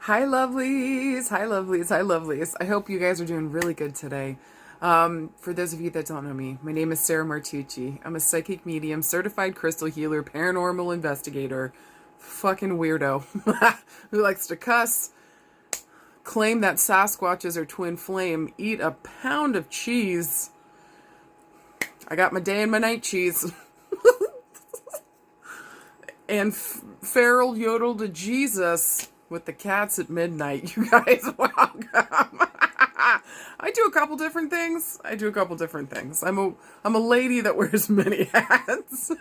Hi, lovelies. Hi, lovelies. Hi, lovelies. I hope you guys are doing really good today. For those of you that don't know me, my name is Sarah Martucci. I'm a psychic medium, certified crystal healer, paranormal investigator, fucking weirdo who likes to cuss, claim that Sasquatch is her twin flame, eat a pound of cheese. I got my day and my night cheese. And feral yodel to Jesus with the cats at midnight. You guys, welcome. I do a couple different things. I'm a lady that wears many hats.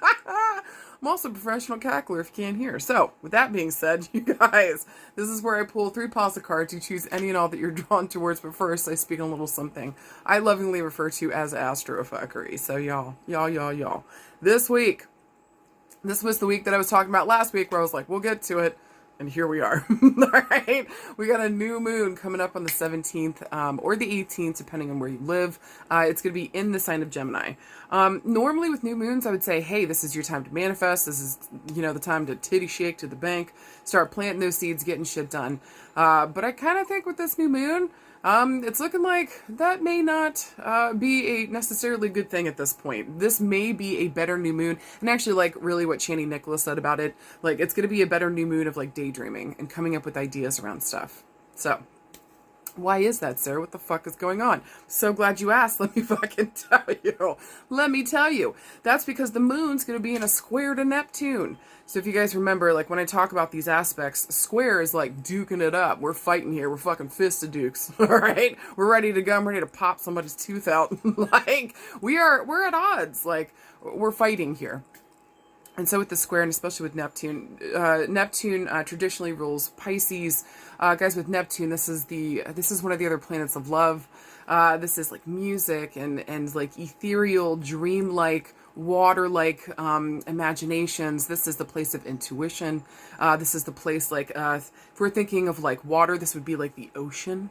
I'm also a professional cackler if you can't hear. So, with that being said, you guys, this is where I pull 3 piles of cards. You choose any and all that you're drawn towards, but first I speak a little something I lovingly refer to as astrofuckery. So y'all. This was the week that I was talking about last week where I was like, we'll get to it. And here we are. All right. We got a new moon coming up on the 17th or the 18th, depending on where you live. It's going to be in the sign of Gemini. Normally with new moons, I would say, hey, this is your time to manifest. This is, the time to titty shake to the bank, start planting those seeds, getting shit done. But I kind of think with this new moon, it's looking like that may not be a necessarily good thing at this point. This may be a better new moon, and actually, like, really what Channing Nicholas said about it, like, it's going to be a better new moon of, like, daydreaming and coming up with ideas around stuff. So, why is that, Sarah? What the fuck is going on? So glad you asked. Let me fucking tell you. Let me tell you. That's because the moon's going to be in a square to Neptune. So if you guys remember, like when I talk about these aspects, square is like duking it up. We're fighting here. We're fucking fisted-dukes. All right? We're ready to go. I'm ready to pop somebody's tooth out. Like, we're at odds. Like, we're fighting here. And so with the square, and especially with Neptune, Neptune traditionally rules Pisces. Guys, with Neptune, this is one of the other planets of love. This is like music and like ethereal, dreamlike, water-like imaginations. This is the place of intuition. This is the place like if we're thinking of like water, this would be like the ocean.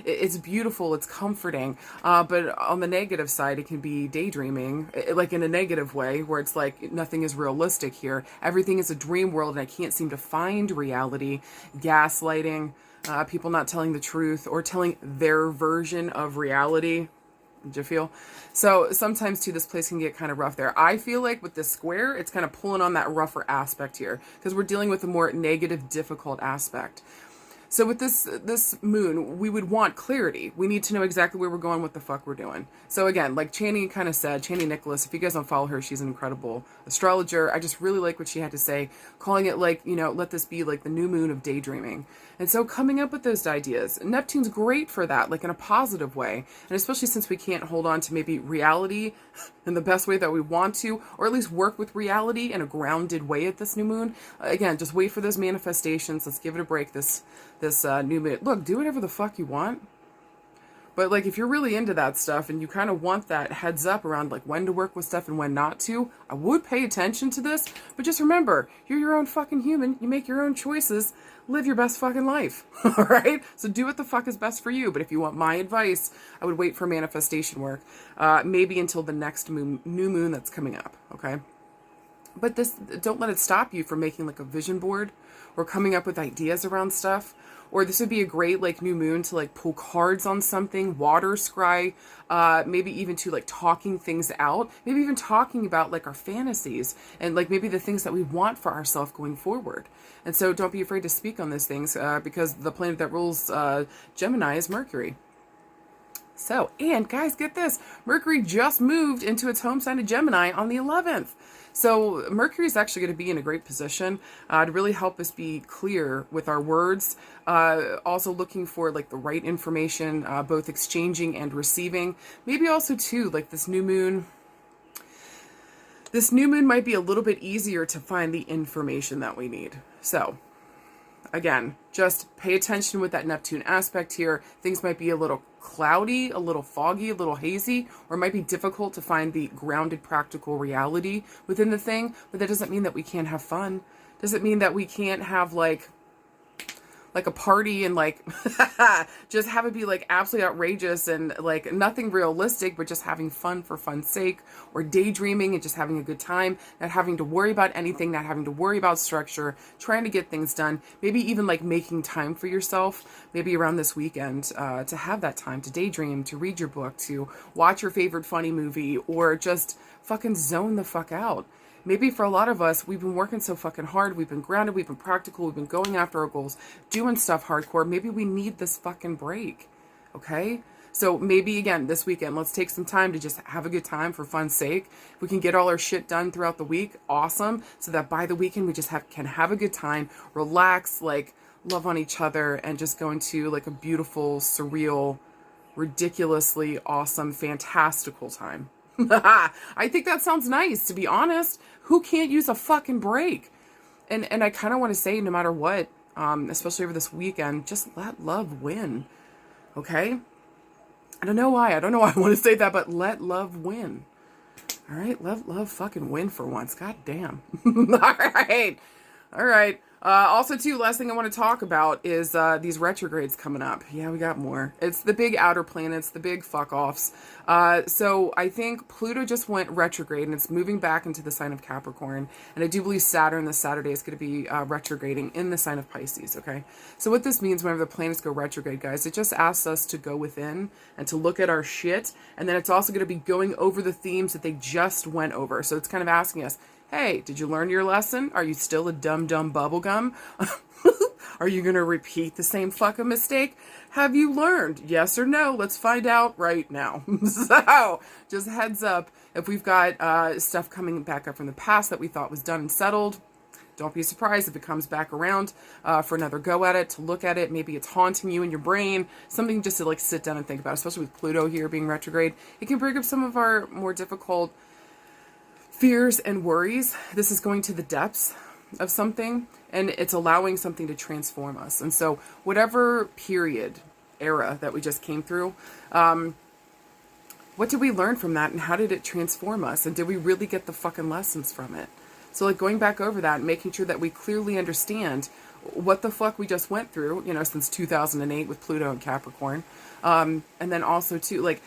It's beautiful, it's comforting, but on the negative side, it can be daydreaming, like in a negative way, where it's like nothing is realistic here. Everything is a dream world, and I can't seem to find reality. Gaslighting, people not telling the truth or telling their version of reality. Did you feel? So sometimes too, this place can get kind of rough there. I feel like with this square, it's kind of pulling on that rougher aspect here because we're dealing with a more negative, difficult aspect. So with this moon, we would want clarity. We need to know exactly where we're going, what the fuck we're doing. So again, like Channing kind of said, Channing Nicholas, if you guys don't follow her, she's an incredible astrologer. I just really like what she had to say, calling it like, let this be like the new moon of daydreaming. And so coming up with those ideas, Neptune's great for that, like in a positive way. And especially since we can't hold on to maybe reality in the best way that we want to, or at least work with reality in a grounded way at this new moon. Again, just wait for those manifestations. Let's give it a break this new moon. Look, do whatever the fuck you want. But like if you're really into that stuff and you kind of want that heads up around like when to work with stuff and when not to, I would pay attention to this. But just remember, you're your own fucking human. You make your own choices. Live your best fucking life. All right? So do what the fuck is best for you. But if you want my advice, I would wait for manifestation work. Maybe until the next new moon that's coming up. Okay? But don't let it stop you from making like a vision board or coming up with ideas around stuff. Or this would be a great like new moon to like pull cards on something, water scry, maybe even to like talking things out, maybe even talking about like our fantasies and like maybe the things that we want for ourselves going forward. And so don't be afraid to speak on those things because the planet that rules Gemini is Mercury. So, and guys, get this. Mercury just moved into its home sign of Gemini on the 11th. So Mercury is actually going to be in a great position to really help us be clear with our words. Also looking for like the right information, both exchanging and receiving. Maybe also too, like this new moon. This new moon might be a little bit easier to find the information that we need. So again, just pay attention with that Neptune aspect here. Things might be a little cloudy, a little foggy, a little hazy, or it might be difficult to find the grounded practical reality within the thing, but that doesn't mean that we can't have fun. Doesn't mean that we can't have like like a party and like just have it be like absolutely outrageous and like nothing realistic, but just having fun for fun's sake, or daydreaming and just having a good time, not having to worry about anything, not having to worry about structure, trying to get things done, maybe even like making time for yourself, maybe around this weekend, to have that time to daydream, to read your book, to watch your favorite funny movie, or just fucking zone the fuck out. Maybe for a lot of us, we've been working so fucking hard, we've been grounded, we've been practical, we've been going after our goals, doing stuff hardcore. Maybe we need this fucking break, okay? So maybe, again, this weekend, let's take some time to just have a good time for fun's sake. If we can get all our shit done throughout the week, awesome. So that by the weekend, we just can have a good time, relax, like, love on each other, and just go into, like, a beautiful, surreal, ridiculously awesome, fantastical time. I think that sounds nice, to be honest. Who can't use a fucking break? And I kind of want to say, no matter what, especially over this weekend, just let love win. Okay? I don't know why. I don't know why I want to say that, but let love win. All right? Let love fucking win for once. God damn. All right. All right. Also, too, last thing I want to talk about is these retrogrades coming up. Yeah, we got more. It's the big outer planets, the big fuck-offs. So I think Pluto just went retrograde, and it's moving back into the sign of Capricorn. And I do believe Saturn this Saturday is going to be retrograding in the sign of Pisces, okay? So what this means whenever the planets go retrograde, guys, it just asks us to go within and to look at our shit. And then it's also going to be going over the themes that they just went over. So it's kind of asking us, hey, did you learn your lesson? Are you still a dumb bubblegum? Are you going to repeat the same fucking mistake? Have you learned? Yes or no? Let's find out right now. So, just heads up, if we've got stuff coming back up from the past that we thought was done and settled, don't be surprised if it comes back around for another go at it, to look at it. Maybe it's haunting you in your brain, something just to like sit down and think about, especially with Pluto here being retrograde. It can bring up some of our more difficult fears and worries. This is going to the depths of something, and it's allowing something to transform us. And so whatever period, era that we just came through, what did we learn from that, and how did it transform us, and did we really get the fucking lessons from it? So like going back over that and making sure that we clearly understand what the fuck we just went through, you know, since 2008 with Pluto and Capricorn. And then also too, like,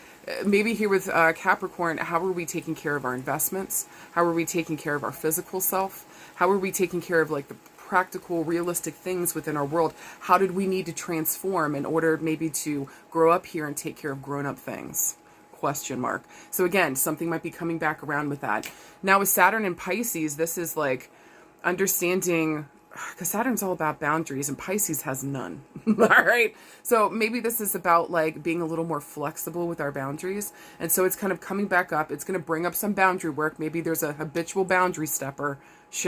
maybe here with Capricorn, how are we taking care of our investments? How are we taking care of our physical self? How are we taking care of like the practical, realistic things within our world? How did we need to transform in order maybe to grow up here and take care of grown-up things? Question mark. So again, something might be coming back around with that. Now with Saturn and Pisces, this is like understanding, because Saturn's all about boundaries and Pisces has none. All right. So maybe this is about like being a little more flexible with our boundaries. And so it's kind of coming back up. It's going to bring up some boundary work. Maybe there's a habitual boundary stepper,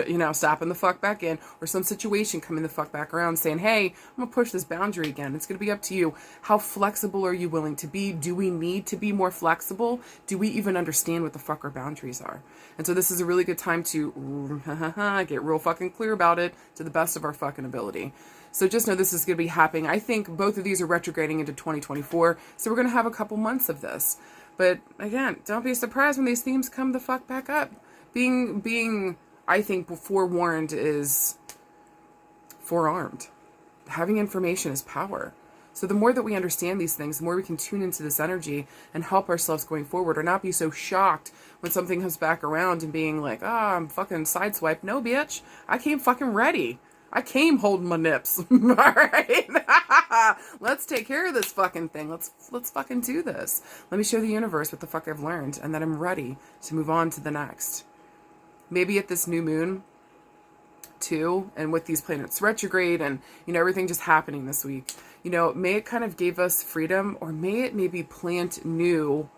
you know, stopping the fuck back in, or some situation coming the fuck back around saying, hey, I'm going to push this boundary again. It's going to be up to you. How flexible are you willing to be? Do we need to be more flexible? Do we even understand what the fuck our boundaries are? And so this is a really good time to get real fucking clear about it to the best of our fucking ability. So just know this is going to be happening. I think both of these are retrograding into 2024. So we're going to have a couple months of this. But again, don't be surprised when these themes come the fuck back up. Being I think forewarned is forearmed. Having information is power. So the more that we understand these things, the more we can tune into this energy and help ourselves going forward, or not be so shocked when something comes back around and being like, I'm fucking sideswiped. No, bitch. I came fucking ready. I came holding my nips. All right. Let's take care of this fucking thing. Let's fucking do this. Let me show the universe what the fuck I've learned, and that I'm ready to move on to the next. Maybe at this new moon, too, and with these planets retrograde and, you know, everything just happening this week, you know, may it kind of give us freedom, or may it maybe plant new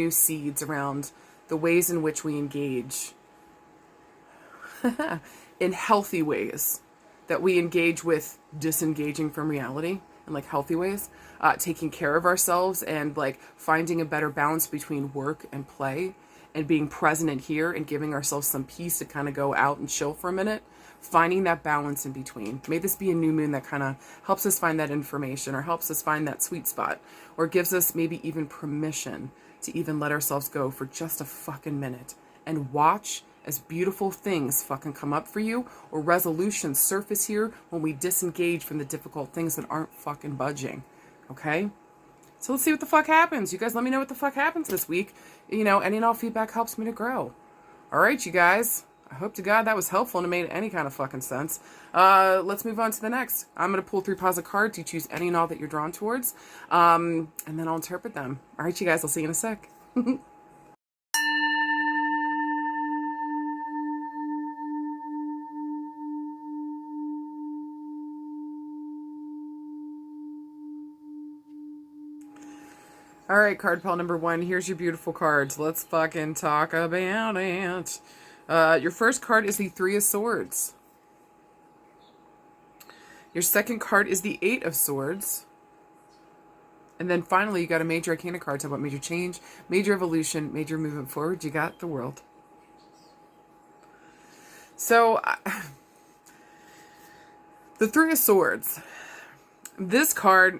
seeds around the ways in which we engage in healthy ways, that we engage with disengaging from reality in like healthy ways, taking care of ourselves and like finding a better balance between work and play, and being present in here and giving ourselves some peace to kind of go out and chill for a minute, finding that balance in between. May this be a new moon that kind of helps us find that information, or helps us find that sweet spot, or gives us maybe even permission to even let ourselves go for just a fucking minute and watch as beautiful things fucking come up for you, or resolutions surface here when we disengage from the difficult things that aren't fucking budging. Okay? So let's see what the fuck happens. You guys let me know what the fuck happens this week. You know, any and all feedback helps me to grow. All right, you guys. I hope to God that was helpful and it made any kind of fucking sense. Let's move on to the next. I'm going to pull 3 piles of cards. You choose any and all that you're drawn towards. And then I'll interpret them. All right, you guys. I'll see you in a sec. All right, card pile number 1. Here's your beautiful cards. Let's fucking talk about it. Your first card is the 3 of Swords. Your second card is the 8 of Swords. And then finally, you got a major arcana card. Talk about major change, major evolution, major movement forward. You got the World. So, the 3 of Swords. This card,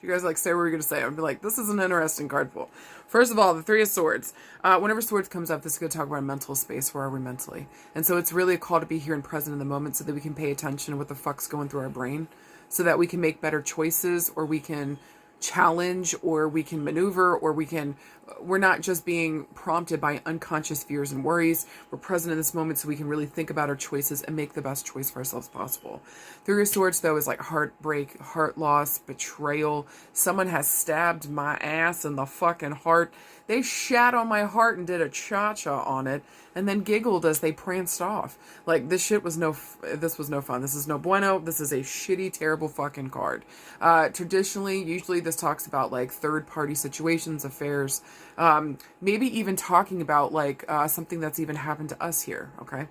you guys like say what you're going to say. I'd be like, this is an interesting card pool. First of all, the 3 of Swords. Whenever Swords comes up, this is going to talk about a mental space. Where are we mentally? And so it's really a call to be here and present in the moment so that we can pay attention to what the fuck's going through our brain. So that we can make better choices, or we can challenge, or we can maneuver, or we're not just being prompted by unconscious fears and worries. We're present in this moment so we can really think about our choices and make the best choice for ourselves possible. 3 of Swords, though, is like heartbreak, heart loss, betrayal. Someone has stabbed my ass in the fucking heart. They shat on my heart and did a cha-cha on it, and then giggled as they pranced off. Like, this was no fun. This is no bueno. This is a shitty, terrible fucking card. Traditionally, usually this talks about, like, third-party situations, affairs, maybe even talking about, like, something that's even happened to us here, okay?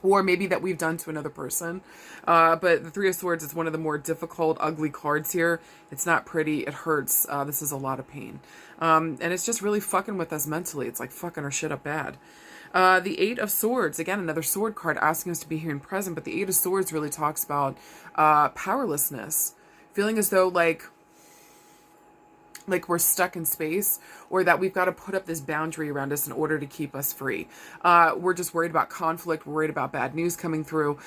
Or maybe that we've done to another person. But the 3 of Swords is one of the more difficult, ugly cards here. It's not pretty. It hurts. This is a lot of pain. And it's just really fucking with us mentally. It's like fucking our shit up bad. The 8 of Swords, again, another sword card asking us to be here and present. But the 8 of Swords really talks about powerlessness. Feeling as though, like we're stuck in space, or that we've got to put up this boundary around us in order to keep us free. We're just worried about conflict. We're worried about bad news coming through.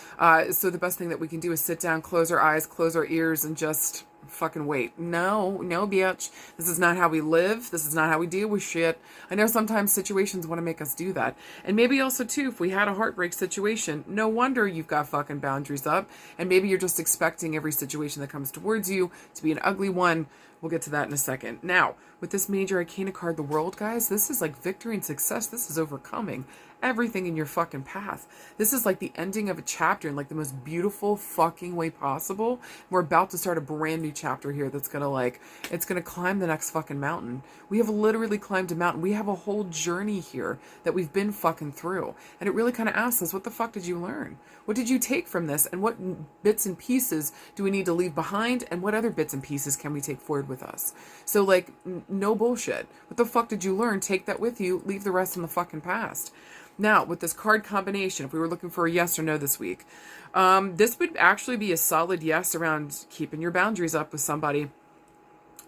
So the best thing that we can do is sit down, close our eyes, close our ears, and just fucking wait. No, bitch. This is not how we live. This is not how we deal with shit. I know sometimes situations want to make us do that. And maybe also, too, if we had a heartbreak situation, no wonder you've got fucking boundaries up. And maybe you're just expecting every situation that comes towards you to be an ugly one. We'll get to that in a second. Now, with this major arcana card, the World, guys, this is like victory and success. This is overcoming everything in your fucking path. This is like the ending of a chapter in like the most beautiful fucking way possible. We're about to start a brand new chapter here that's gonna it's gonna climb the next fucking mountain. We have literally climbed a mountain. We have a whole journey here that we've been fucking through. And it really kind of asks us, what the fuck did you learn? What did you take from this? And what bits and pieces do we need to leave behind? And what other bits and pieces can we take forward with us? So like, no bullshit. What the fuck did you learn? Take that with you. Leave the rest in the fucking past. Now, with this card combination, if we were looking for a yes or no this week, this would actually be a solid yes around keeping your boundaries up with somebody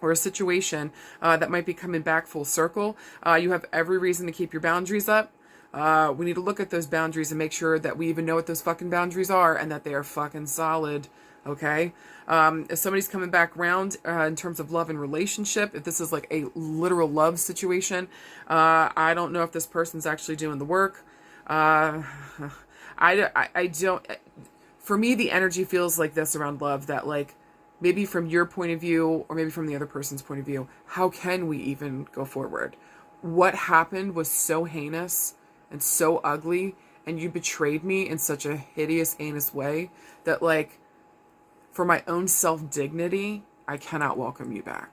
or a situation that might be coming back full circle. You have every reason to keep your boundaries up. We need to look at those boundaries and make sure that we even know what those fucking boundaries are and that they are fucking solid. Okay? If somebody's coming back around in terms of love and relationship, if this is like a literal love situation, I don't know if this person's actually doing the work. I don't, for me, the energy feels like this around love, that like, maybe from your point of view, or maybe from the other person's point of view, how can we even go forward? What happened was so heinous and so ugly, and you betrayed me in such a hideous, heinous way that like, for my own self-dignity, I cannot welcome you back.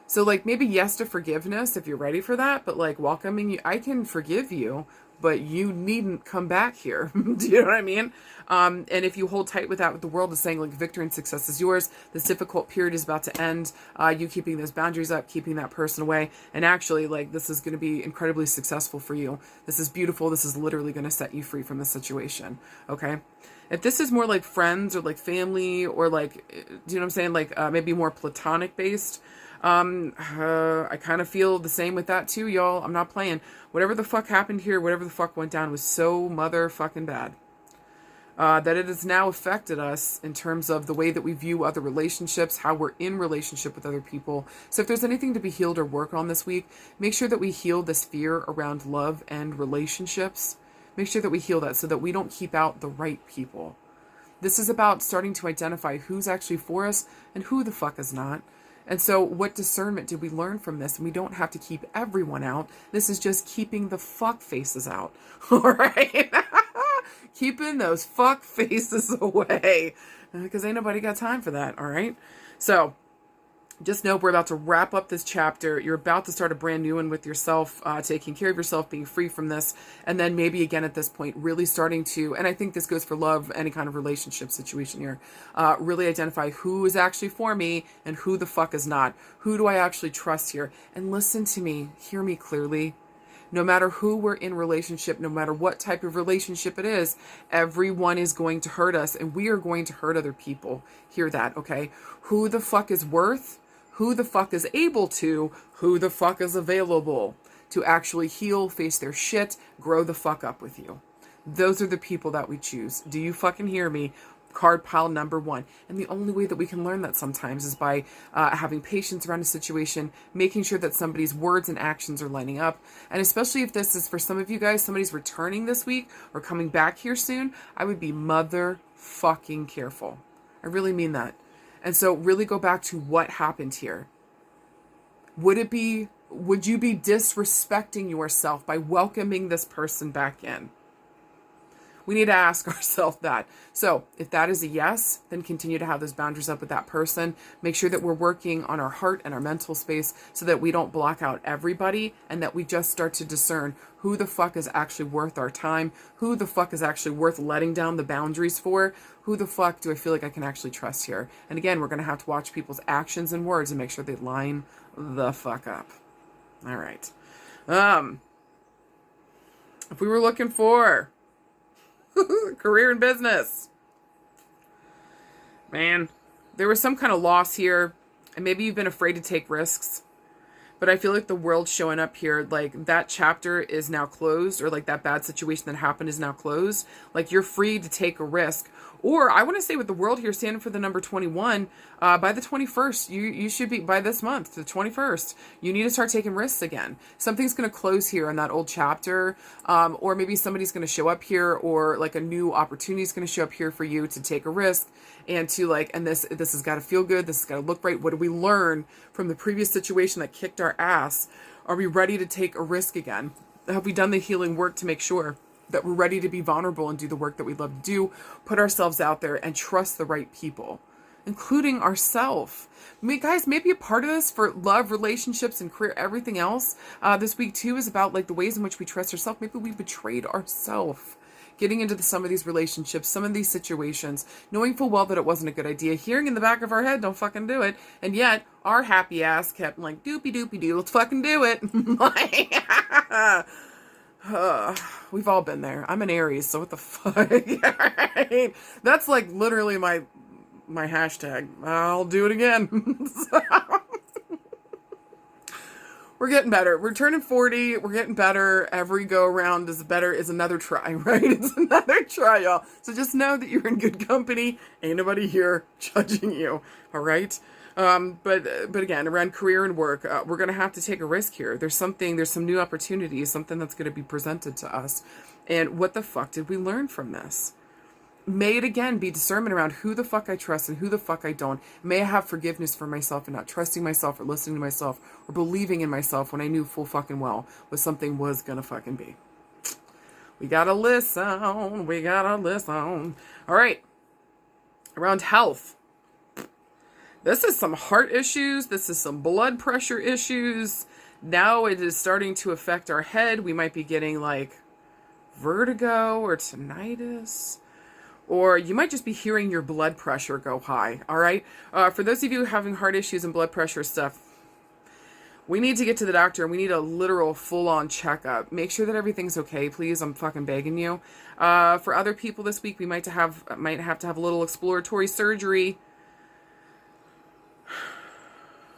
So like, maybe yes to forgiveness if you're ready for that, but like welcoming you, I can forgive you, but you needn't come back here. Do you know what I mean? And if you hold tight with that, what the World is saying, like victory and success is yours. This difficult period is about to end. You keeping those boundaries up, keeping that person away. And actually, like, this is going to be incredibly successful for you. This is beautiful. This is literally going to set you free from the situation. Okay? If this is more like friends or like family or like, do you know what I'm saying? Like maybe more platonic based. I kind of feel the same with that too, y'all. I'm not playing. Whatever the fuck happened here, whatever the fuck went down was so motherfucking bad. That it has now affected us in terms of the way that we view other relationships, how we're in relationship with other people. So if there's anything to be healed or work on this week, make sure that we heal this fear around love and relationships. Make sure that we heal that so that we don't keep out the right people. This is about starting to identify who's actually for us and who the fuck is not. And so what discernment did we learn from this? And we don't have to keep everyone out. This is just keeping the fuck faces out. All right? Keeping those fuck faces away. Because ain't nobody got time for that. All right? So just know we're about to wrap up this chapter. You're about to start a brand new one with yourself, taking care of yourself, being free from this. And then maybe again at this point, really starting to, and I think this goes for love, any kind of relationship situation here, really identify who is actually for me and who the fuck is not. Who do I actually trust here? And listen to me, hear me clearly. No matter who we're in relationship, no matter what type of relationship it is, everyone is going to hurt us and we are going to hurt other people. Hear that, okay? Who the fuck is worth? Who the fuck is able to, who the fuck is available to actually heal, face their shit, grow the fuck up with you. Those are the people that we choose. Do you fucking hear me? Card pile number 1. And the only way that we can learn that sometimes is by having patience around a situation, making sure that somebody's words and actions are lining up. And especially if this is for some of you guys, somebody's returning this week or coming back here soon, I would be motherfucking careful. I really mean that. And so really go back to what happened here. Would you be disrespecting yourself by welcoming this person back in? We need to ask ourselves that. So if that is a yes, then continue to have those boundaries up with that person. Make sure that we're working on our heart and our mental space so that we don't block out everybody and that we just start to discern who the fuck is actually worth our time, who the fuck is actually worth letting down the boundaries for, who the fuck do I feel like I can actually trust here. And again, we're going to have to watch people's actions and words and make sure they line the fuck up. All right. If we were looking for career and business, man, there was some kind of loss here, and maybe you've been afraid to take risks, but I feel like the world's showing up here, like that chapter is now closed, or like that bad situation that happened is now closed. Like you're free to take a risk. Or I want to say with the world here standing for the number 21, by the 21st, you should be, by this month, the 21st, you need to start taking risks again. Something's going to close here on that old chapter, or maybe somebody's going to show up here, or like a new opportunity is going to show up here for you to take a risk and to like, and this has got to feel good. This has got to look right. What did we learn from the previous situation that kicked our ass? Are we ready to take a risk again? Have we done the healing work to make sure that we're ready to be vulnerable and do the work that we love to do, put ourselves out there and trust the right people, including ourselves? I mean, guys, maybe a part of this for love, relationships, and career, everything else, this week too is about like the ways in which we trust ourselves. Maybe we betrayed ourselves getting into some of these relationships, some of these situations, knowing full well that it wasn't a good idea, hearing in the back of our head, don't fucking do it. And yet our happy ass kept like, doopy doopy doo, let's fucking do it. We've all been there. I'm an Aries, so what the fuck? Right? That's like literally my hashtag. I'll do it again. So, we're getting better. We're turning 40. We're getting better. Every go around is another try, right? It's another try, y'all. So just know that you're in good company. Ain't nobody here judging you. All right. But again, around career and work, we're going to have to take a risk here. There's some new opportunities, something that's going to be presented to us. And what the fuck did we learn from this? May it again be discernment around who the fuck I trust and who the fuck I don't. May I have forgiveness for myself and not trusting myself or listening to myself or believing in myself when I knew full fucking well what something was going to fucking be. We got to listen. We got to listen. All right. Around health. This is some heart issues. This is some blood pressure issues. Now it is starting to affect our head. We might be getting like vertigo or tinnitus. Or you might just be hearing your blood pressure go high. All right. For those of you having heart issues and blood pressure stuff, we need to get to the doctor and we need a literal full-on checkup. Make sure that everything's okay, please. I'm fucking begging you. For other people this week, we might have to have a little exploratory surgery.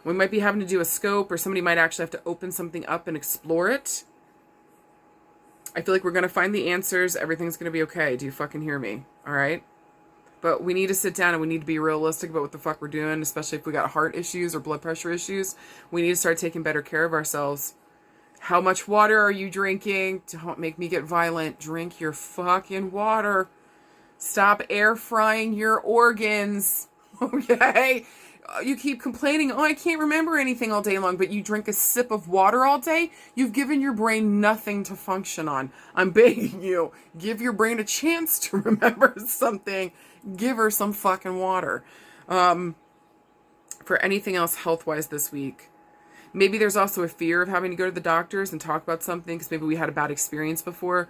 We might be having to do a scope, or somebody might actually have to open something up and explore it. I feel like we're going to find the answers. Everything's going to be okay. Do you fucking hear me? All right? But we need to sit down and we need to be realistic about what the fuck we're doing, especially if we got heart issues or blood pressure issues. We need to start taking better care of ourselves. How much water are you drinking? Don't make me get violent. Drink your fucking water. Stop air frying your organs. Okay? You keep complaining, oh, I can't remember anything all day long, but you drink a sip of water all day, you've given your brain nothing to function on. I'm begging you, give your brain a chance to remember something. Give her some fucking water. For anything else health-wise this week, maybe there's also a fear of having to go to the doctors and talk about something because maybe we had a bad experience before.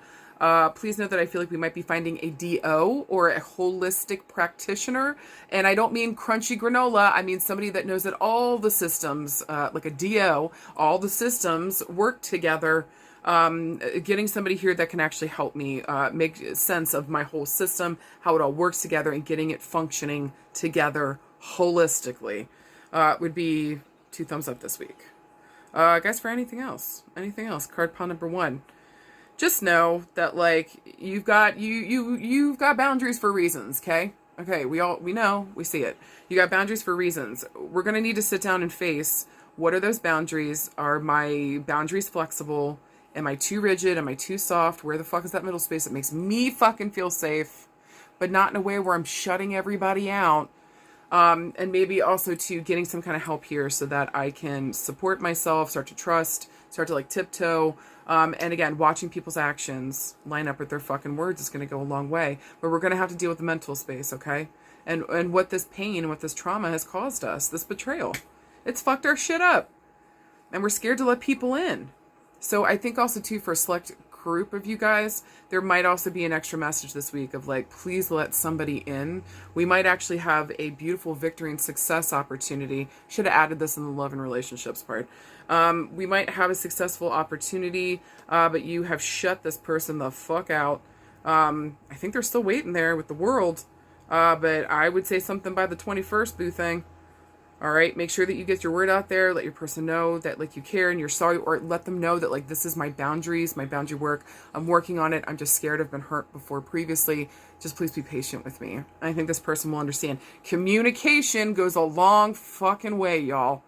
Please note that I feel like we might be finding a DO or a holistic practitioner. And I don't mean crunchy granola. I mean somebody that knows that all the systems, like a DO, all the systems work together. Getting somebody here that can actually help me make sense of my whole system, how it all works together, and getting it functioning together holistically would be 2 thumbs up this week. Guys, for anything else, card pile number 1. Just know that, like, you've got boundaries for reasons, okay? Okay, we know, we see it. You got boundaries for reasons. We're going to need to sit down and face, what are those boundaries? Are my boundaries flexible? Am I too rigid? Am I too soft? Where the fuck is that middle space that makes me fucking feel safe, but not in a way where I'm shutting everybody out? And maybe also to getting some kind of help here so that I can support myself, start to trust, start to like tiptoe. And again, watching people's actions line up with their fucking words is going to go a long way. But we're going to have to deal with the mental space, okay? And what this pain, what this trauma has caused us, this betrayal. It's fucked our shit up. And we're scared to let people in. So I think also, too, for a select group of you guys, there might also be an extra message this week of like, please let somebody in. We might actually have a beautiful victory and success opportunity. Should have added this in the love and relationships part. We might have a successful opportunity, but you have shut this person the fuck out. I think they're still waiting there with the world, but I would say something by the 21st, boo thing. All right, make sure that you get your word out there. Let your person know that like you care and you're sorry, or let them know that like this is my boundaries, my boundary work. I'm working on it. I'm just scared. I've been hurt before previously. Just please be patient with me. I think this person will understand. Communication goes a long fucking way, y'all.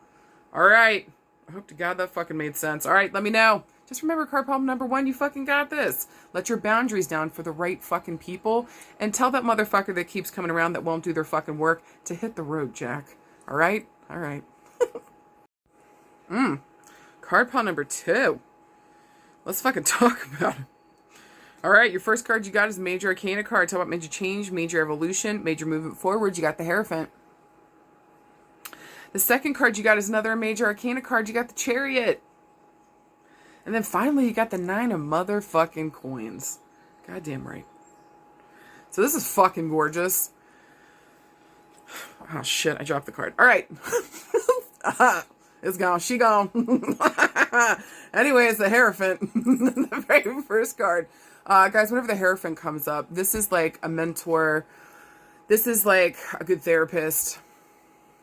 All right. I hope to God that fucking made sense. All right, let me know. Just remember, card problem number 1, you fucking got this. Let your boundaries down for the right fucking people, and tell that motherfucker that keeps coming around that won't do their fucking work to hit the road, Jack. All right? All right. Card pile number 2. Let's fucking talk about it. All right, your first card you got is Major Arcana card. Tell about major change, major evolution, major movement forward. You got the Hierophant. The second card you got is another Major Arcana card. You got the Chariot. And then finally, you got the 9 of motherfucking coins. Goddamn right. So this is fucking gorgeous. Oh, shit. I dropped the card. All right. It's gone. She gone. Anyway, it's the Hierophant. The very first card. Guys, whenever the Hierophant comes up, this is like a mentor. This is like a good therapist.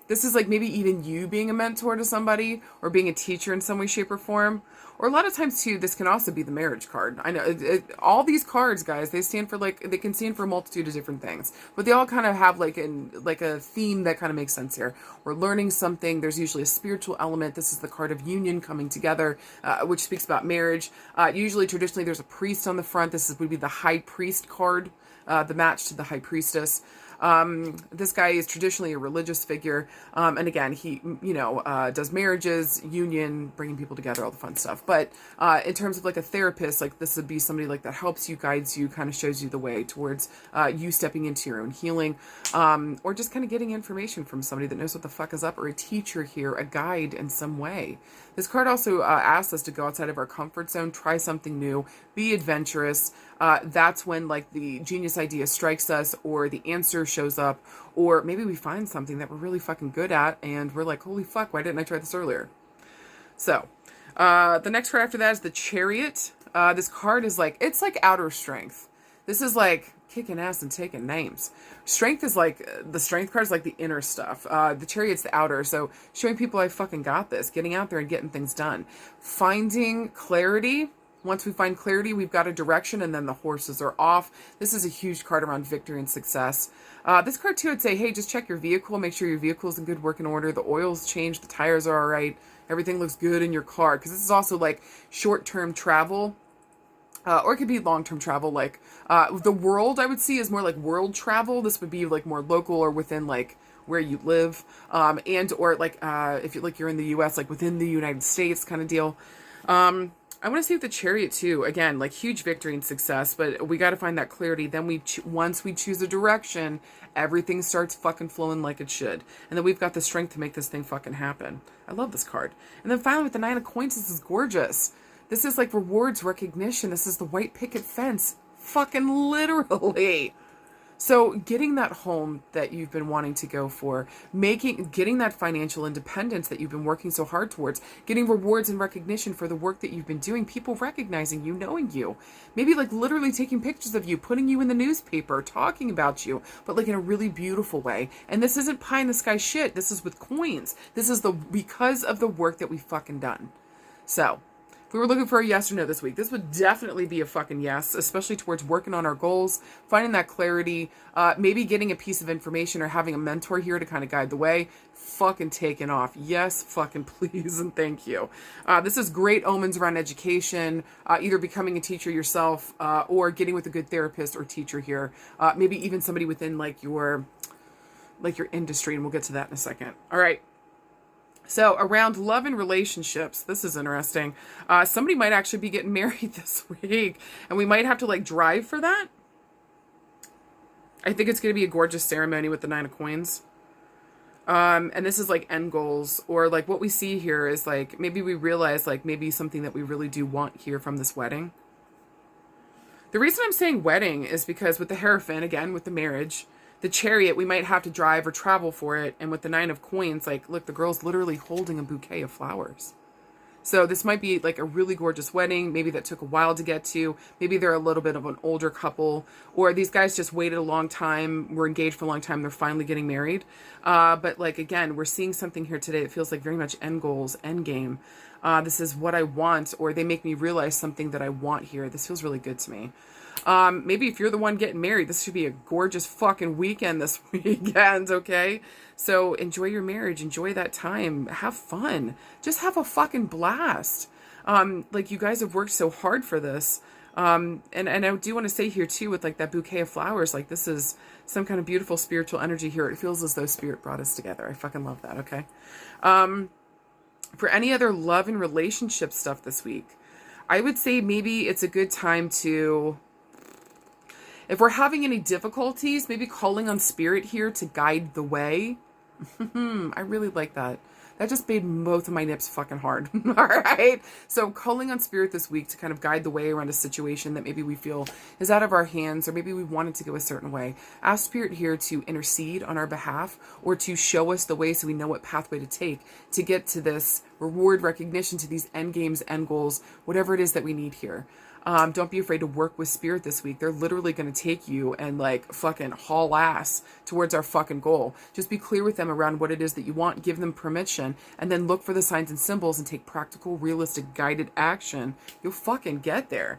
This is like maybe even you being a mentor to somebody or being a teacher in some way, shape, or form. Or a lot of times, too, this can also be the marriage card. I know all these cards, guys, they stand for they can stand for a multitude of different things. But they all kind of have like a theme that kind of makes sense here. We're learning something. There's usually a spiritual element. This is the card of union coming together, which speaks about marriage. Usually, traditionally, there's a priest on the front. Would be the high priest card, the match to the high priestess. This guy is traditionally a religious figure. And again, he, does marriages, union, bringing people together, all the fun stuff. But, in terms of like a therapist, like this would be somebody like that helps you, guides you, kind of shows you the way towards, you stepping into your own healing, or just kind of getting information from somebody that knows what the fuck is up, or a teacher here, a guide in some way. This card also, asks us to go outside of our comfort zone, try something new, be adventurous. That's when like the genius idea strikes us, or the answer shows up, or maybe we find something that we're really fucking good at and we're like, holy fuck, why didn't I try this earlier? So, the next card after that is the Chariot. This card is like, it's like outer strength. This is like kicking ass and taking names. Strength is like, the strength card is like the inner stuff. The Chariot's the outer. So showing people I fucking got this, getting out there and getting things done. Finding clarity. Once we find clarity, we've got a direction, and then the horses are off. This is a huge card around victory and success. This card too, I'd say, hey, just check your vehicle. Make sure your vehicle's in good working order. The oil's changed. The tires are all right. Everything looks good in your car. Because this is also like short-term travel. Or it could be long-term travel. Like the world, I would see, is more like world travel. This would be like more local or within like where you live. And or like if you like you're in the U.S., like within the United States kind of deal. I want to say with the Chariot too, again, like huge victory and success, but we got to find that clarity. Then once we choose a direction, everything starts fucking flowing like it should. And then we've got the strength to make this thing fucking happen. I love this card. And then finally with the Nine of Coins, this is gorgeous. This is like rewards, recognition. This is the white picket fence. Fucking literally. So getting that home that you've been wanting to go for, getting that financial independence that you've been working so hard towards, getting rewards and recognition for the work that you've been doing, people recognizing you, knowing you, maybe like literally taking pictures of you, putting you in the newspaper, talking about you, but like in a really beautiful way. And this isn't pie in the sky shit. This is with coins. This is because of the work that we've fucking done. So if we were looking for a yes or no this week, this would definitely be a fucking yes, especially towards working on our goals, finding that clarity, maybe getting a piece of information or having a mentor here to kind of guide the way. Fucking taking off. Yes, fucking please and thank you. This is great omens around education, either becoming a teacher yourself or getting with a good therapist or teacher here. Maybe even somebody within like your industry, and we'll get to that in a second. All right. So around love and relationships, this is interesting. Somebody might actually be getting married this week, and we might have to like drive for that. I think it's going to be a gorgeous ceremony with the Nine of Coins. And this is like end goals, or like what we see here is like, maybe we realize like maybe something that we really do want here from this wedding. The reason I'm saying wedding is because with the Hierophant, again, with the marriage, the Chariot, we might have to drive or travel for it. And with the Nine of Coins, like, look, the girl's literally holding a bouquet of flowers. So this might be like a really gorgeous wedding. Maybe that took a while to get to. Maybe they're a little bit of an older couple. Or these guys just waited a long time, were engaged for a long time, they're finally getting married. But like, again, we're seeing something here today that feels like very much end goals, end game. This is what I want, or they make me realize something that I want here. This feels really good to me. Maybe if you're the one getting married, this should be a gorgeous fucking weekend this weekend, okay? So enjoy your marriage, enjoy that time, have fun, just have a fucking blast. Like you guys have worked so hard for this. And I do want to say here too, with like that bouquet of flowers, like this is some kind of beautiful spiritual energy here. It feels as though spirit brought us together. I fucking love that, okay? For any other love and relationship stuff this week, I would say maybe it's a good time to, if we're having any difficulties, maybe calling on spirit here to guide the way. I really like that. That just made both of my nips fucking hard. All right. So calling on spirit this week to kind of guide the way around a situation that maybe we feel is out of our hands, or maybe we want it to go a certain way. Ask spirit here to intercede on our behalf, or to show us the way so we know what pathway to take to get to this reward, recognition, to these end games, end goals, whatever it is that we need here. Don't be afraid to work with spirit this week. They're literally going to take you and like fucking haul ass towards our fucking goal. Just be clear with them around what it is that you want. Give them permission, and then look for the signs and symbols and take practical, realistic, guided action. You'll fucking get there.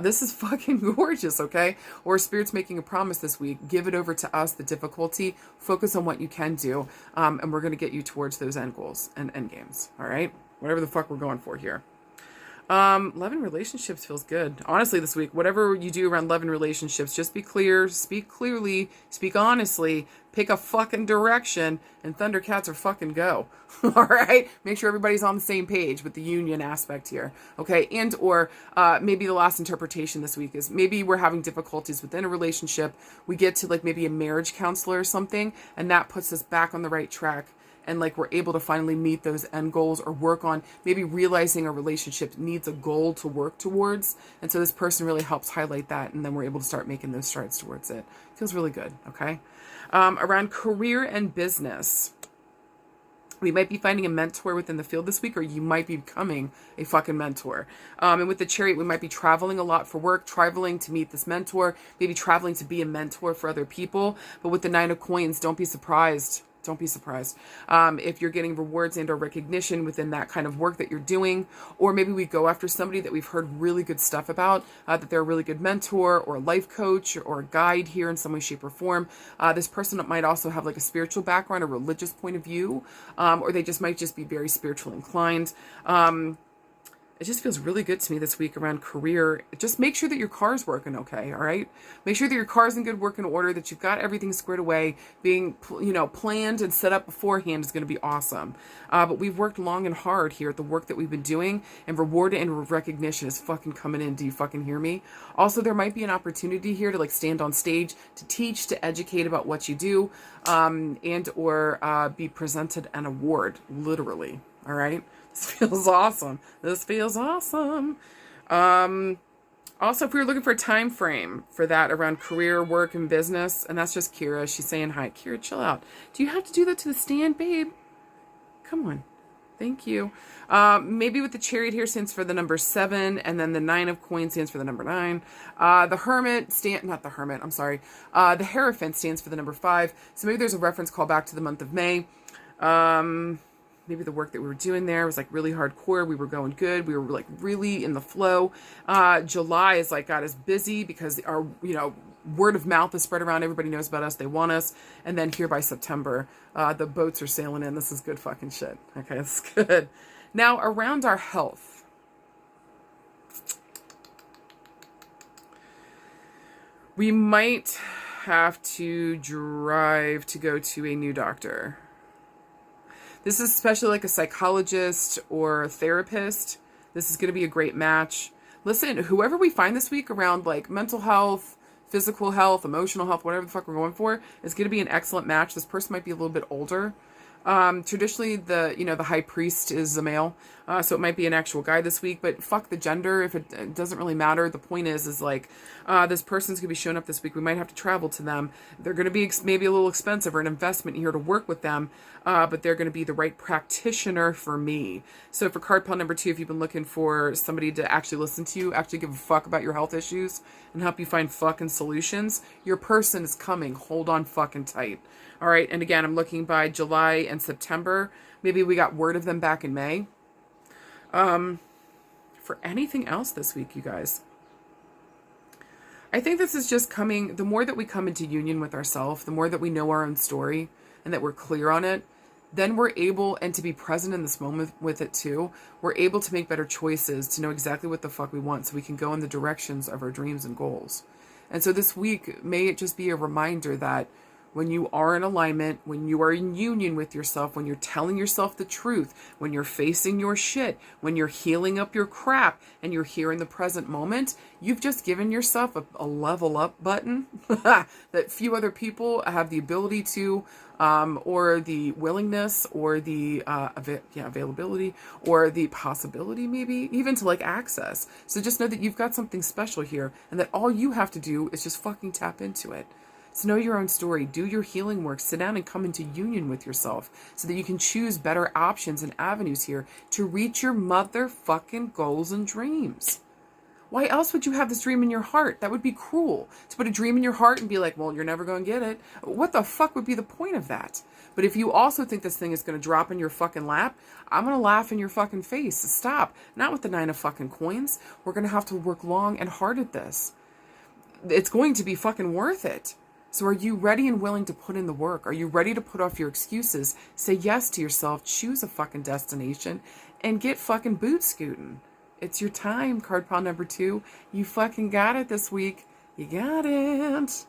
This is fucking gorgeous, okay? Or spirit's making a promise this week. Give it over to us, the difficulty. Focus on what you can do. And we're going to get you towards those end goals and end games. All right? Whatever the fuck we're going for here. Love and relationships feels good. Honestly, this week, whatever you do around love and relationships, just be clear, speak clearly, speak honestly, pick a fucking direction, and Thundercats are fucking go. All right? Make sure everybody's on the same page with the union aspect here. Okay? And or maybe the last interpretation this week is maybe we're having difficulties within a relationship. We get to like maybe a marriage counselor or something, and that puts us back on the right track. And like we're able to finally meet those end goals, or work on maybe realizing a relationship needs a goal to work towards. And so this person really helps highlight that, and then we're able to start making those strides towards it. Feels really good, okay? Around career and business. We might be finding a mentor within the field this week, or you might be becoming a fucking mentor. And with the Chariot, we might be traveling a lot for work, traveling to meet this mentor, maybe traveling to be a mentor for other people. But with the Nine of Coins, don't be surprised. Don't be surprised if you're getting rewards and or recognition within that kind of work that you're doing. Or maybe we go after somebody that we've heard really good stuff about, that they're a really good mentor or a life coach or a guide here in some way, shape, or form. This person might also have like a spiritual background, a religious point of view, or they just might just be very spiritually inclined. It just feels really good to me this week around career. Just make sure that your car's working okay, all right? Make sure that your car's in good working order, that you've got everything squared away. Being, planned and set up beforehand is going to be awesome. But we've worked long and hard here at the work that we've been doing, and reward and recognition is fucking coming in. Do you fucking hear me? Also, there might be an opportunity here to like stand on stage, to teach, to educate about what you do, and or be presented an award, literally, all right? This feels awesome. This feels awesome. Also, if we were looking for a time frame for that around career, work, and business, and that's just Kira. She's saying hi. Kira, chill out. Do you have to do that to the stand, babe? Come on. Thank you. Maybe with the Chariot here stands for the number 7, and then the 9 of Coins stands for the number 9. The Hermit the Hierophant stands for the number 5. So maybe there's a reference call back to the month of May. Maybe the work that we were doing there was like really hardcore. We were going good. We were like really in the flow. July is like got us busy because our, word of mouth is spread around. Everybody knows about us. They want us. And then here by September, the boats are sailing in. This is good fucking shit. Okay, it's good. Now around our health. We might have to drive to go to a new doctor. This is especially like a psychologist or a therapist. This is going to be a great match. Listen, whoever we find this week around like mental health, physical health, emotional health, whatever the fuck we're going for, is going to be an excellent match. This person might be a little bit older. Traditionally, the high priest is a male, so it might be an actual guy this week, but fuck the gender, if it doesn't really matter. The point is like, this person's gonna be showing up this week. We might have to travel to them. They're gonna be maybe a little expensive or an investment here to work with them, but they're gonna be the right practitioner for me. So for card pile number 2, if you've been looking for somebody to actually listen to you, actually give a fuck about your health issues and help you find fucking solutions, your person is coming. Hold on fucking tight. All right, and again, I'm looking by July and September. Maybe we got word of them back in May. For anything else this week, you guys, I think this is just coming, the more that we come into union with ourselves, the more that we know our own story and that we're clear on it, then we're able, and to be present in this moment with it too, we're able to make better choices, to know exactly what the fuck we want so we can go in the directions of our dreams and goals. And so this week, may it just be a reminder that when you are in alignment, when you are in union with yourself, when you're telling yourself the truth, when you're facing your shit, when you're healing up your crap, and you're here in the present moment, you've just given yourself a level up button that few other people have the ability to, or the willingness, or the availability, or the possibility maybe, even to like access. So just know that you've got something special here, and that all you have to do is just fucking tap into it. So know your own story, do your healing work, sit down and come into union with yourself so that you can choose better options and avenues here to reach your motherfucking goals and dreams. Why else would you have this dream in your heart? That would be cruel. To put a dream in your heart and be like, well, you're never going to get it. What the fuck would be the point of that? But if you also think this thing is going to drop in your fucking lap, I'm going to laugh in your fucking face. Stop. Not with the 9 of fucking coins. We're going to have to work long and hard at this. It's going to be fucking worth it. So are you ready and willing to put in the work? Are you ready to put off your excuses? Say yes to yourself, choose a fucking destination, and get fucking boot scooting. It's your time, card pile number 2. You fucking got it this week. You got it.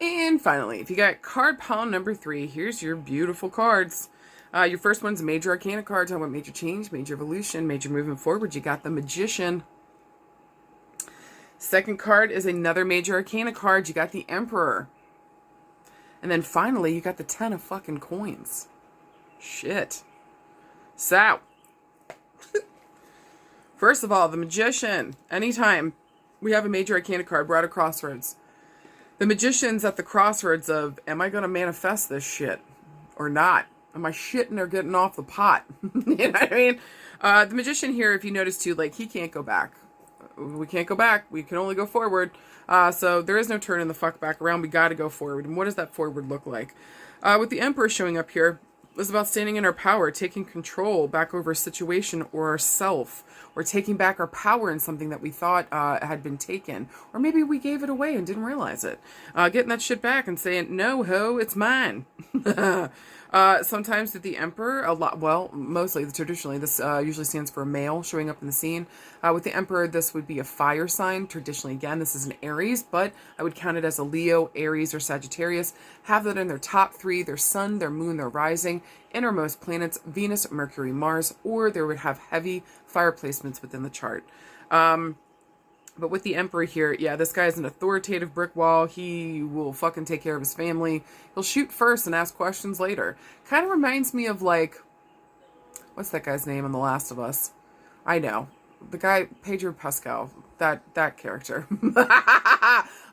And finally, if you got card pile number 3, here's your beautiful cards. Your first one's Major Arcana card, talking about major change, major evolution, major movement forward. You got the Magician. Second card is another Major Arcana card. You got the Emperor. And then finally, you got the 10 of fucking coins. Shit. So, first of all, the Magician. Anytime we have a Major Arcana card, we're at a crossroads. The Magician's at the crossroads of, am I going to manifest this shit or not? Am I shitting or getting off the pot? You know what I mean? The Magician here, if you notice too, like, he can't go back. We can't go back. We can only go forward. So there is no turning the fuck back around. We got to go forward. And what does that forward look like? With the Emperor showing up here, it's about standing in our power, taking control back over a situation or ourself, or taking back our power in something that we thought had been taken, or maybe we gave it away and didn't realize it. Getting that shit back and saying, no, ho, it's mine. Sometimes with the Emperor, mostly, traditionally, this usually stands for a male showing up in the scene. With the Emperor, this would be a fire sign. Traditionally, again, this is an Aries, but I would count it as a Leo, Aries, or Sagittarius. Have that in their top three, their sun, their moon, their rising, innermost planets, Venus, Mercury, Mars, or they would have heavy fire placements within the chart. But with the Emperor here, yeah, this guy is an authoritative brick wall. He will fucking take care of his family. He'll shoot first and ask questions later. Kind of reminds me of, like, what's that guy's name in The Last of Us? I know. The guy, Pedro Pascal. That character.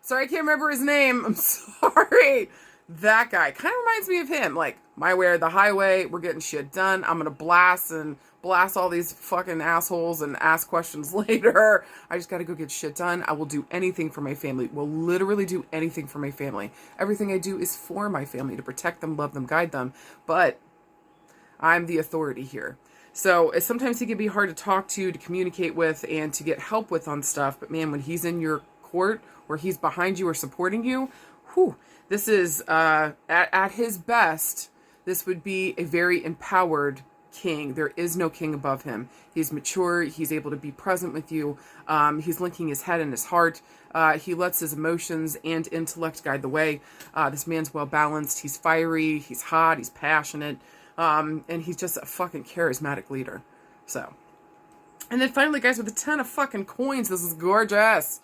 Sorry, I can't remember his name. I'm sorry. That guy. Kind of reminds me of him. Like, my way or the highway. We're getting shit done. I'm going to blast all these fucking assholes and ask questions later. I just got to go get shit done. I will do anything for my family. Will literally do anything for my family. Everything I do is for my family, to protect them, love them, guide them. But I'm the authority here. So sometimes he can be hard to talk to communicate with, and to get help with on stuff. But man, when he's in your court, or he's behind you or supporting you, this is, at his best, this would be a very empowered king. There is no king above him. He's mature. He's able to be present with you. He's linking his head and his heart. He lets his emotions and intellect guide the way. This man's well balanced. He's fiery. He's hot. He's passionate. And he's just a fucking charismatic leader. So, and then finally, guys, with the 10 of fucking coins, this is gorgeous.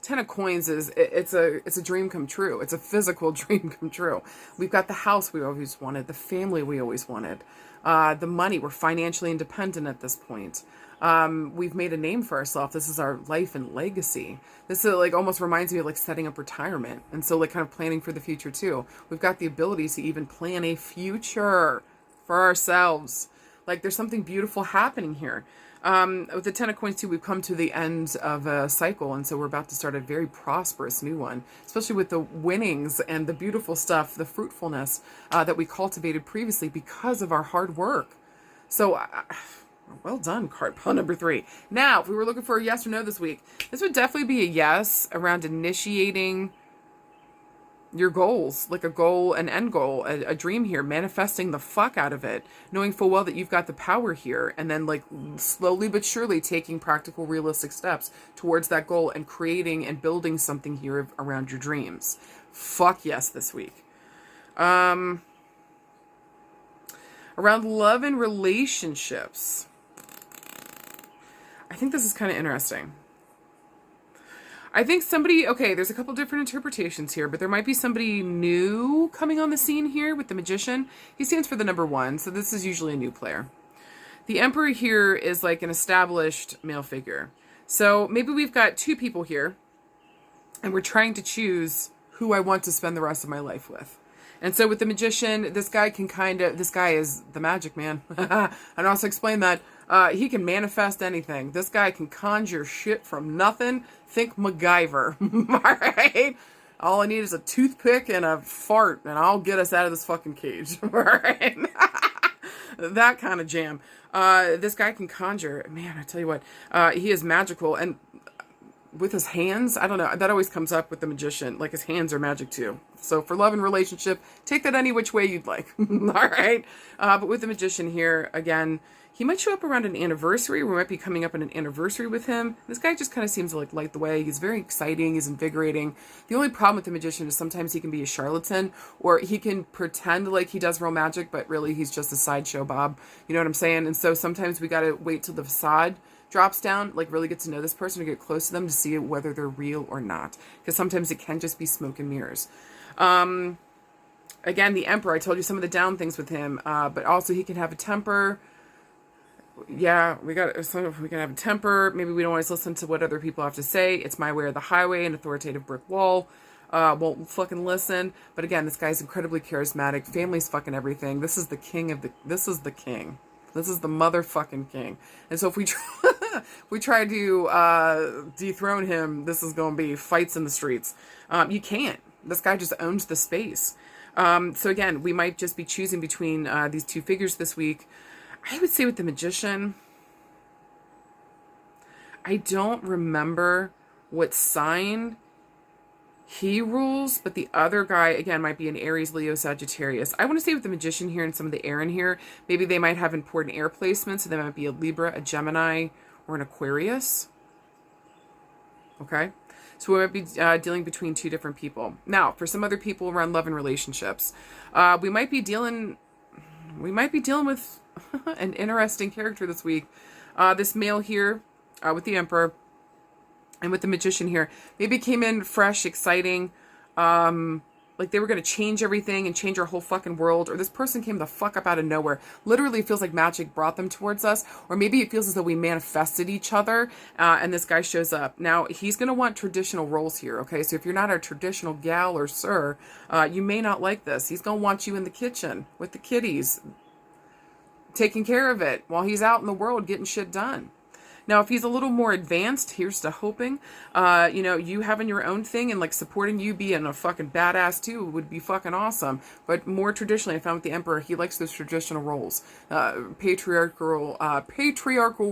10 of coins it's a dream come true. It's a physical dream come true. We've got the house we always wanted, the family we always wanted, the money. We're financially independent at this point. We've made a name for ourselves. This is our life and legacy. This is, like, almost reminds me of, like, setting up retirement, and so, like, kind of planning for the future too. We've got the ability to even plan a future for ourselves. Like, there's something beautiful happening here. With the 10 of coins too, we've come to the end of a cycle, and so we're about to start a very prosperous new one, especially with the winnings and the beautiful stuff, the fruitfulness that we cultivated previously because of our hard work. So, well done, card pile number 3. Now, if we were looking for a yes or no this week, this would definitely be a yes around initiating your goals, like a goal, an end goal, a dream here, manifesting the fuck out of it, knowing full well that you've got the power here, and then, like, slowly but surely taking practical, realistic steps towards that goal and creating and building something here around your dreams. Fuck yes this week. Around love and relationships, I think this is kind of interesting. I think there's a couple different interpretations here, but there might be somebody new coming on the scene here with the Magician. He stands for the number 1, so this is usually a new player. The Emperor here is like an established male figure. So maybe we've got 2 people here, and we're trying to choose who I want to spend the rest of my life with. And so with the Magician, this guy is the magic man. And also explain that he can manifest anything. This guy can conjure shit from nothing. Think MacGyver. All right? All I need is a toothpick and a fart, and I'll get us out of this fucking cage. All right? That kind of jam. This guy can conjure. Man, I tell you what. He is magical. And with his hands, I don't know. That always comes up with the Magician. Like, his hands are magic too. So for love and relationship, take that any which way you'd like. All right? But with the Magician here, again, he might show up around an anniversary. We might be coming up on an anniversary with him. This guy just kind of seems to, like, light the way. He's very exciting. He's invigorating. The only problem with the Magician is sometimes he can be a charlatan, or he can pretend like he does real magic, but really he's just a sideshow Bob. You know what I'm saying? And so sometimes we got to wait till the facade drops down, like really get to know this person or get close to them to see whether they're real or not. Because sometimes it can just be smoke and mirrors. Again, the Emperor, I told you some of the down things with him, but also he can have a temper. Yeah, we can have a temper. Maybe we don't always listen to what other people have to say. It's my way or the highway, an authoritative brick wall. won't fucking listen. But again, this guy's incredibly charismatic. Family's fucking everything. This is the king of the, this is the king. This is the motherfucking king. And so if we try, if we try to dethrone him, this is going to be fights in the streets. You can't. This guy just owns the space. So again, we might just be choosing between these two figures this week. I would say with the Magician, I don't remember what sign he rules, but the other guy, again, might be an Aries, Leo, Sagittarius. I want to say with the Magician here and some of the air in here, maybe they might have important air placements, so they might be a Libra, a Gemini, or an Aquarius. Okay? So we might be dealing between two different people. Now, for some other people around love and relationships, we might be dealing with an interesting character this week. This male here, with the Emperor and with the Magician here, maybe came in fresh, exciting, like they were going to change everything and change our whole fucking world, or this person came the fuck up out of nowhere. Literally, it feels like magic brought them towards us, or maybe it feels as though we manifested each other, and this guy shows up. Now, he's going to want traditional roles here, okay? So if you're not a traditional gal or sir, you may not like this. He's going to want you in the kitchen with the kiddies, taking care of it while he's out in the world getting shit done. Now, if he's a little more advanced, here's to hoping, you having your own thing and like supporting you being a fucking badass too would be fucking awesome. But more traditionally, I found with the Emperor, he likes those traditional roles, patriarchal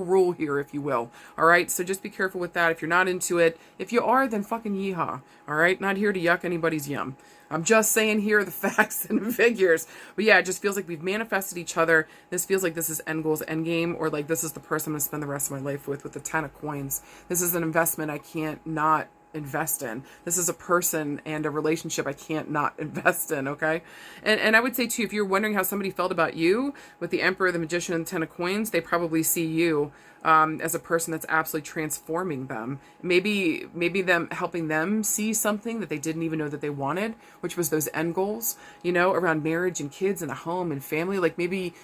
rule here, if you will. All right. So just be careful with that. If you're not into it, if you are, then fucking yeehaw. All right. Not here to yuck anybody's yum. I'm just saying here are the facts and figures. But yeah, it just feels like we've manifested each other. This feels like this is end goals, end game, or like this is the person I'm going to spend the rest of my life with the 10 of coins. This is an investment I can't not invest in. This is a person and a relationship I can't not invest in, okay? And I would say too, if you're wondering how somebody felt about you with the Emperor, the Magician, and the 10 of coins, they probably see you as a person that's absolutely transforming them. Maybe them helping them see something that they didn't even know that they wanted, which was those end goals, around marriage and kids and a home and family. Like maybe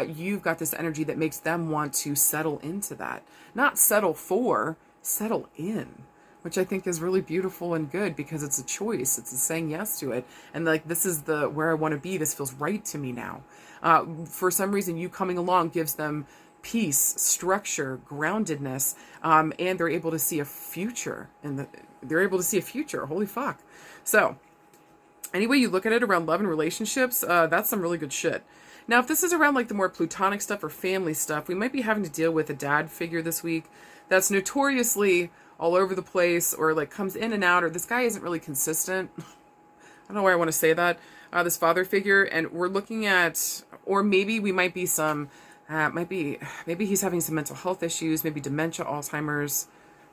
you've got this energy that makes them want to settle into that. Not settle for, settle in. Which I think is really beautiful and good because it's a choice. It's a saying yes to it. And like, this is where I want to be. This feels right to me now. For some reason, you coming along gives them peace, structure, groundedness, and they're able to see a future. They're able to see a future. Holy fuck. So any way you look at it around love and relationships, that's some really good shit. Now, if this is around like the more platonic stuff or family stuff, we might be having to deal with a dad figure this week that's notoriously all over the place, or like comes in and out, or this guy isn't really consistent. I don't know why I want to say that. This father figure, and we're looking at, or maybe we might be maybe he's having some mental health issues, maybe dementia, Alzheimer's,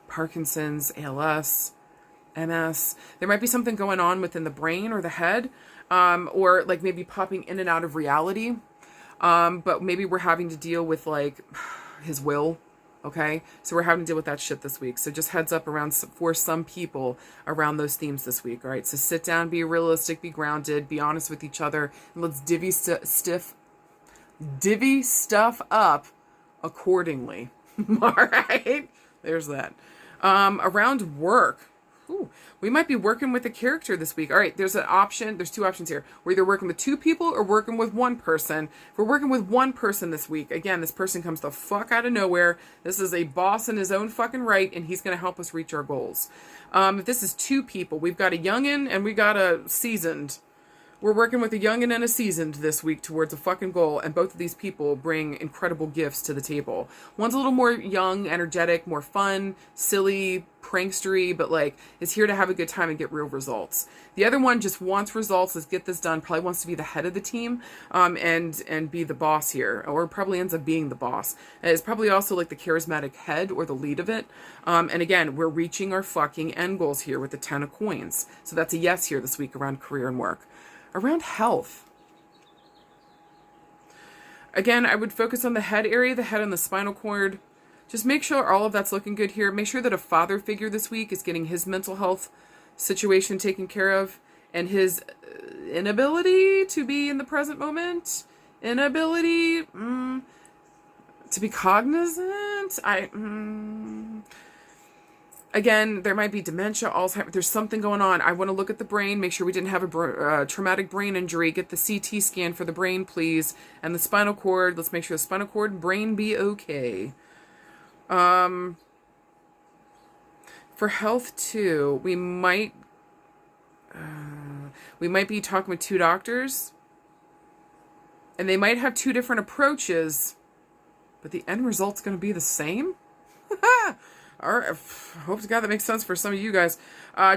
Parkinson's, ALS, MS. There might be something going on within the brain or the head, or like maybe popping in and out of reality. But maybe we're having to deal with like his will. Okay, so we're having to deal with that shit this week. So just heads up for some people around those themes this week. All right, so sit down, be realistic, be grounded, be honest with each other, and let's divvy stuff up accordingly. All right, there's that. Around work. Ooh, we might be working with a character this week. All right, there's an option. There's two options here. We're either working with two people or working with one person. If we're working with one person this week, again, this person comes the fuck out of nowhere. This is a boss in his own fucking right, and he's going to help us reach our goals. If this is two people, we've got a youngin' and we got a seasoned. We're working with a youngin' and a seasoned this week towards a fucking goal, and both of these people bring incredible gifts to the table. One's a little more young, energetic, more fun, silly, prankstery, but like is here to have a good time and get real results. The other one just wants results, let's get this done, probably wants to be the head of the team, and be the boss here, or probably ends up being the boss. And it's probably also like the charismatic head or the lead of it. And again, we're reaching our fucking end goals here with the 10 of coins. So that's a yes here this week around career and work. Around health. Again, I would focus on the head area, the head and the spinal cord. Just make sure all of that's looking good here. Make sure that a father figure this week is getting his mental health situation taken care of, and his inability to be in the present moment, inability to be cognizant. Again, there might be dementia, Alzheimer's. There's something going on. I want to look at the brain, make sure we didn't have a traumatic brain injury. Get the CT scan for the brain, please. And the spinal cord. Let's make sure the spinal cord and brain be okay. For health, too, we might be talking with 2 doctors. And they might have 2 different approaches. But the end result's going to be the same? All right. I hope to God that makes sense for some of you guys.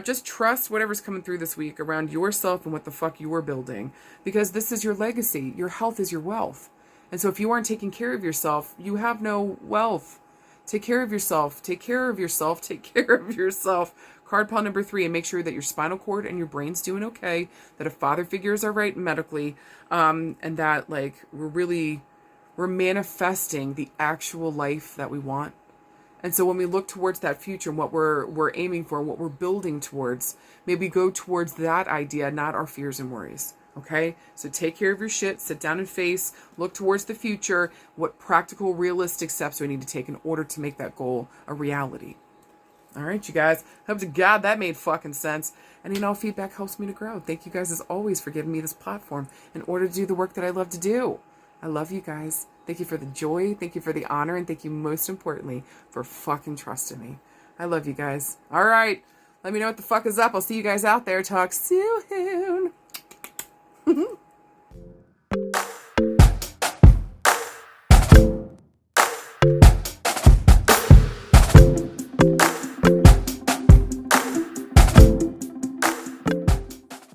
Just trust whatever's coming through this week around yourself and what the fuck you are building. Because this is your legacy. Your health is your wealth. And so if you aren't taking care of yourself, you have no wealth. Take care of yourself. Take care of yourself. Take care of yourself. Card pile number 3, and make sure that your spinal cord and your brain's doing okay. That if father figures are right medically. And that, like, we're manifesting the actual life that we want. And so when we look towards that future and what we're aiming for, what we're building towards, maybe go towards that idea, not our fears and worries. Okay? So take care of your shit, sit down and face, look towards the future, what practical, realistic steps do we need to take in order to make that goal a reality. All right, you guys. Hope to God that made fucking sense. And feedback helps me to grow. Thank you guys as always for giving me this platform in order to do the work that I love to do. I love you guys. Thank you for the joy. Thank you for the honor. And thank you most importantly for fucking trusting me. I love you guys. All right. Let me know what the fuck is up. I'll see you guys out there. Talk soon.